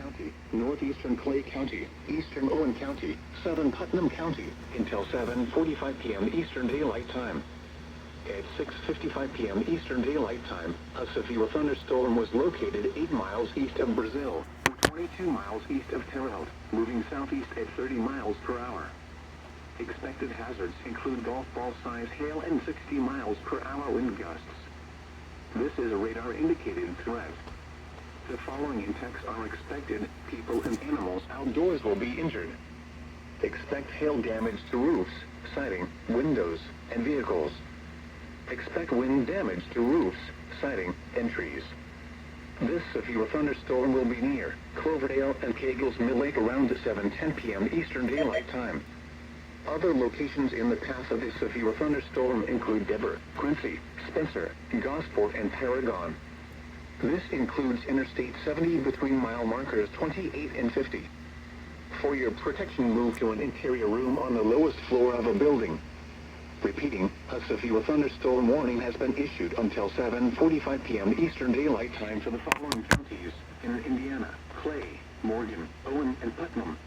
County, northeastern Clay County, eastern Owen County, southern Putnam County, until 7:45 p.m. Eastern Daylight Time. At 6:55 p.m. Eastern Daylight Time, a severe thunderstorm was located 8 miles east of Brazil, 22 miles east of Terre Haute, moving southeast at 30 miles per hour. Expected hazards include golf ball-size hail and 60 miles per hour wind gusts. This is a radar-indicated threat. The following impacts are expected. People and animals outdoors will be injured. Expect hail damage to roofs, siding, windows, and vehicles. Expect wind damage to roofs, siding, and trees. This severe thunderstorm will be near Cloverdale and Kegel's Mill Lake around 7:10 p.m. Eastern Daylight Time. Other locations in the path of this severe thunderstorm include Deborah, Quincy, Spencer, Gosport, and Paragon. This includes Interstate 70 between mile markers 28 and 50. For your protection, move to an interior room on the lowest floor of a building. Repeating, a severe thunderstorm warning has been issued until 7:45 p.m. Eastern Daylight Time for the following counties in Indiana: Clay, Morgan, Owen, and Putnam.